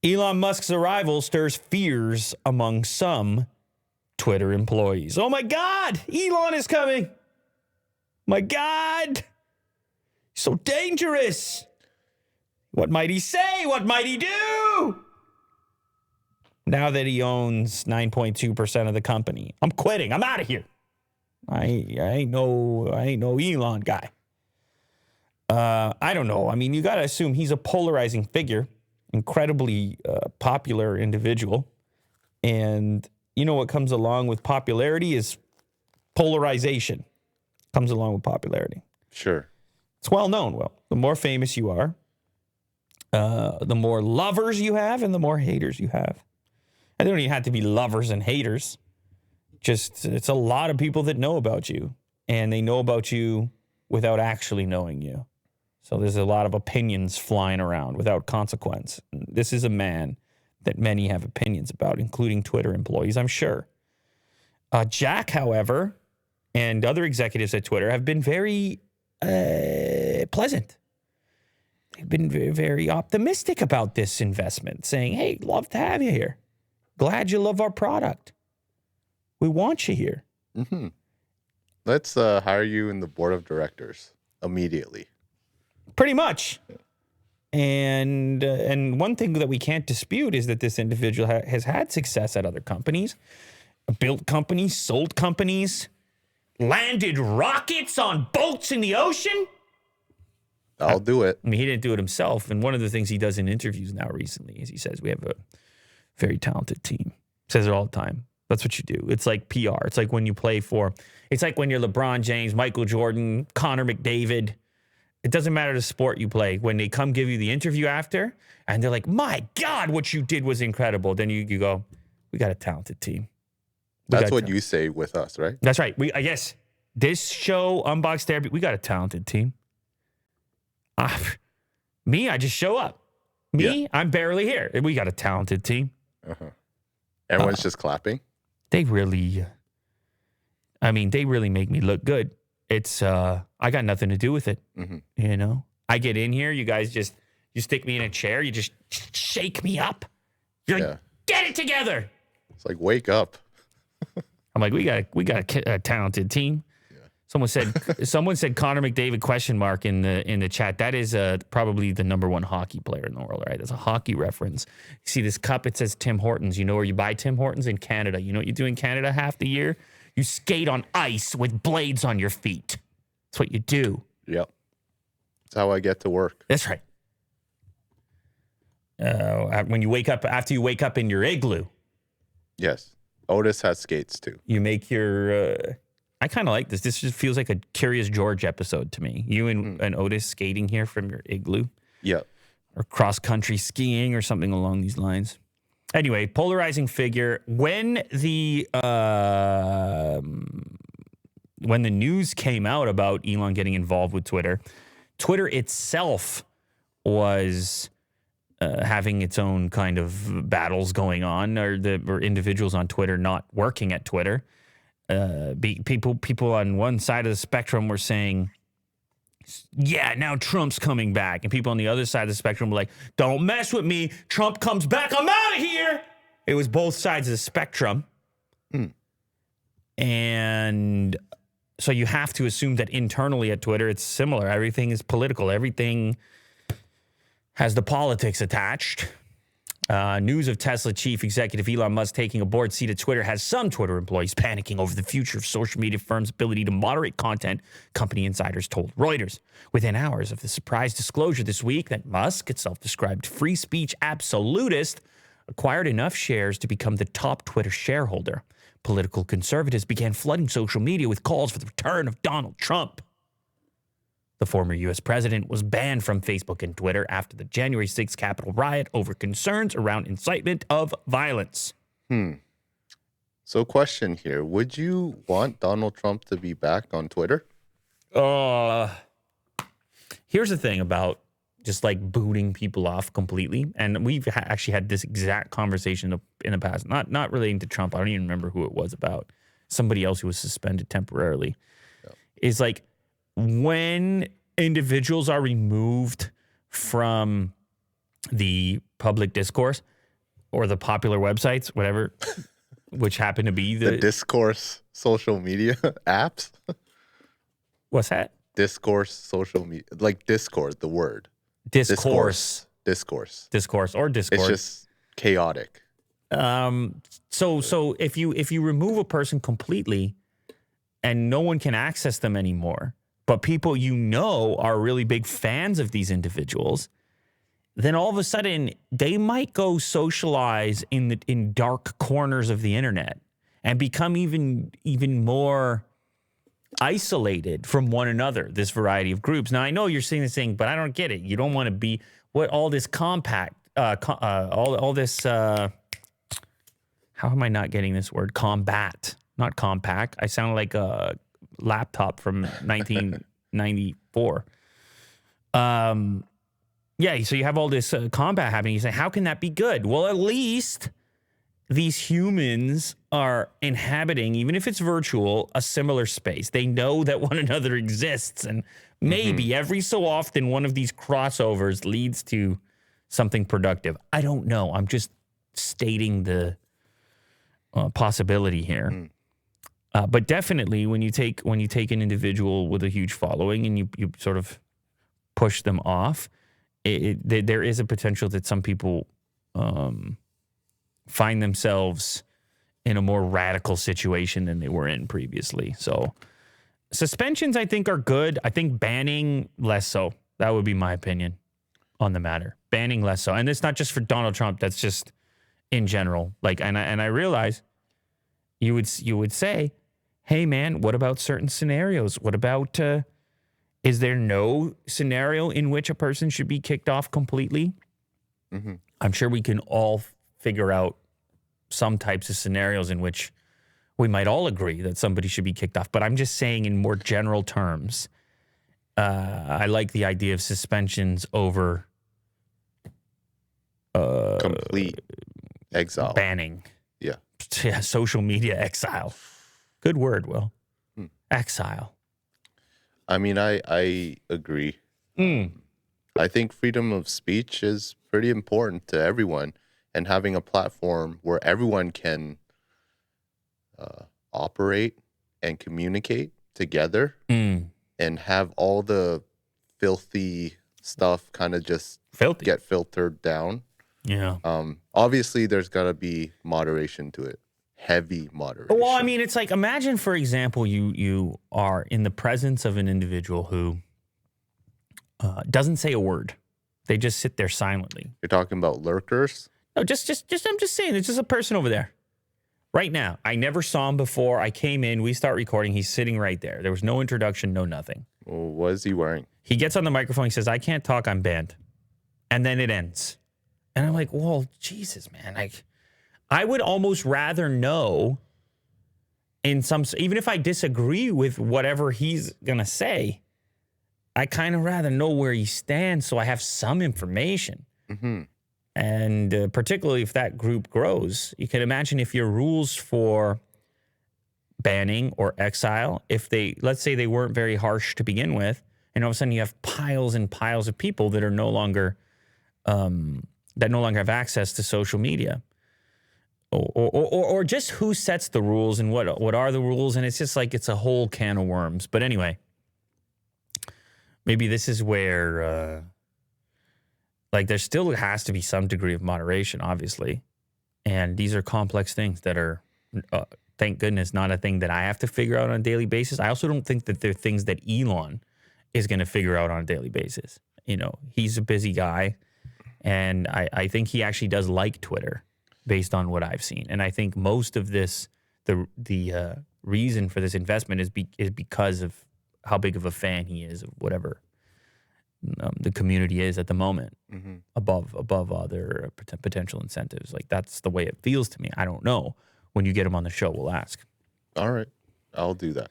Elon Musk's arrival stirs fears among some Twitter employees. Oh my God, Elon is coming. My God, so dangerous. What might he say? What might he do? Now that he owns 9.2% of the company, I'm quitting. I'm out of here. I ain't no Elon guy. I don't know. I mean, you got to assume he's a polarizing figure, incredibly popular individual. And you know what comes along with popularity is polarization. Comes along with popularity. Sure. It's well known. Well, the more famous you are, the more lovers you have and the more haters you have. And they don't even have to be lovers and haters. Just, it's a lot of people that know about you. And they know about you without actually knowing you. So there's a lot of opinions flying around without consequence. This is a man that many have opinions about, including Twitter employees, I'm sure. Jack, however, and other executives at Twitter have been very pleasant. They've been very, very optimistic about this investment, saying, hey, love to have you here. Glad you love our product. We want you here. Mm-hmm. Let's hire you in the board of directors immediately. Pretty much. And one thing that we can't dispute is that this individual has had success at other companies, built companies, sold companies, landed rockets on boats in the ocean. I'll do it. I mean, he didn't do it himself. And one of the things he does in interviews now recently is he says, we have a very talented team. Says it all the time. That's what you do. It's like PR. It's like when you play for, it's like when you're LeBron James, Michael Jordan, Connor McDavid. It doesn't matter the sport you play. When they come give you the interview after and they're like, my God, what you did was incredible. Then you go, we got a talented team. That's what you say with us, right? That's right. Yes. This show, Unbox Therapy, we got a talented team. Me, I just show up. I'm barely here. We got a talented team. Uh-huh. Everyone's just clapping. They really make me look good. It's, I got nothing to do with it. Mm-hmm. You know, I get in here, you guys you stick me in a chair, you just shake me up. You're like, get it together. It's like, wake up. I'm like, we got a talented team. Someone said Connor McDavid question mark in the chat. That is probably the number one hockey player in the world, right? That's a hockey reference. You see this cup, it says Tim Hortons. You know where you buy Tim Hortons? In Canada. You know what you do in Canada half the year? You skate on ice with blades on your feet. That's what you do. Yep. That's how I get to work. That's right. When you wake up, after you wake up in your igloo. Yes. Otis has skates too. You make your... I kind of like this. This just feels like a Curious George episode to me. You and Otis skating here from your igloo. Yep. Or cross-country skiing or something along these lines. Anyway, polarizing figure. When the news came out about Elon getting involved with Twitter, Twitter itself was having its own kind of battles going on, or individuals on Twitter not working at Twitter. People on one side of the spectrum were saying, yeah, now Trump's coming back. And people on the other side of the spectrum were like, don't mess with me. Trump comes back. I'm out of here. It was both sides of the spectrum. And so you have to assume that internally at Twitter, it's similar. Everything is political. Everything has the politics attached. News of Tesla chief executive Elon Musk taking a board seat at Twitter has some Twitter employees panicking over the future of social media firms' ability to moderate content, company insiders told Reuters. Within hours of the surprise disclosure this week that Musk, a self-described free speech absolutist, acquired enough shares to become the top Twitter shareholder, political conservatives began flooding social media with calls for the return of Donald Trump. The former U.S. president was banned from Facebook and Twitter after the January 6th Capitol riot over concerns around incitement of violence. So question here. Would you want Donald Trump to be back on Twitter? Here's the thing about just like booting people off completely. And we've actually had this exact conversation in the past, not relating to Trump. I don't even remember who it was about. Somebody else who was suspended temporarily. Is like, when individuals are removed from the public discourse or the popular websites, whatever, which happen to be The discourse social media apps. What's that? Discourse social media, like Discord, the word. Discourse. Discourse. Discourse or Discord. It's just chaotic. So if you remove a person completely and no one can access them anymore, but people you know are really big fans of these individuals, then all of a sudden they might go socialize in dark corners of the internet and become even more isolated from one another, this variety of groups. Now, I know you're saying this thing, but I don't get it. You don't want to be all this all this, how am I not getting this word? Combat, not compact. I sound like a laptop from 1994. Yeah, so you have all this combat happening. You say, how can that be good? Well, at least these humans are inhabiting, even if it's virtual, a similar space. They know that one another exists. And maybe every so often one of these crossovers leads to something productive. I don't know. I'm just stating the possibility here. But definitely when you take an individual with a huge following and you sort of push them off, there is a potential that some people find themselves in a more radical situation than they were in previously. So suspensions, I think, are good. I think banning, less so. That would be my opinion on the matter. Banning, less so. And it's not just for Donald Trump. That's just in general. Like, and I realize you would say, hey, man, what about certain scenarios? What about, is there no scenario in which a person should be kicked off completely? I'm sure we can all figure out some types of scenarios in which we might all agree that somebody should be kicked off. But I'm just saying in more general terms, I like the idea of suspensions over complete exile. Banning. Yeah. Yeah, social media exile. Good word, Will. Exile. I mean, I agree. I think freedom of speech is pretty important to everyone, and having a platform where everyone can operate and communicate together and have all the filthy stuff kind of just get filtered down. Yeah. Obviously, there's got to be moderation to it. Heavy moderation. Well, I mean, it's like, imagine, for example, you are in the presence of an individual who doesn't say a word. They just sit there silently. You're talking about lurkers? No, just I'm just saying, it's just a person over there. Right now. I never saw him before. I came in, we start recording, he's sitting right there. There was no introduction, no nothing. Well, what is he wearing? He gets on the microphone, he says, I can't talk, I'm banned. And then it ends. And I'm like, well, Jesus, man. I would almost rather know even if I disagree with whatever he's going to say, I kind of rather know where he stands so I have some information. And particularly if that group grows, you can imagine if your rules for banning or exile, let's say they weren't very harsh to begin with, and all of a sudden you have piles and piles of people that are no longer have access to social media, or just who sets the rules and what are the rules, and it's just like it's a whole can of worms. But anyway, maybe this is where there still has to be some degree of moderation, obviously, and these are complex things that are, thank goodness, not a thing that I have to figure out on a daily basis. I also don't think that they're things that Elon is going to figure out on a daily basis. You know, he's a busy guy. And I think he actually does like Twitter based on what I've seen. And I think most of this, the reason for this investment is because of how big of a fan he is of whatever the community is at the moment, above other potential incentives. Like, that's the way it feels to me. I don't know. When you get him on the show, we'll ask. All right. I'll do that.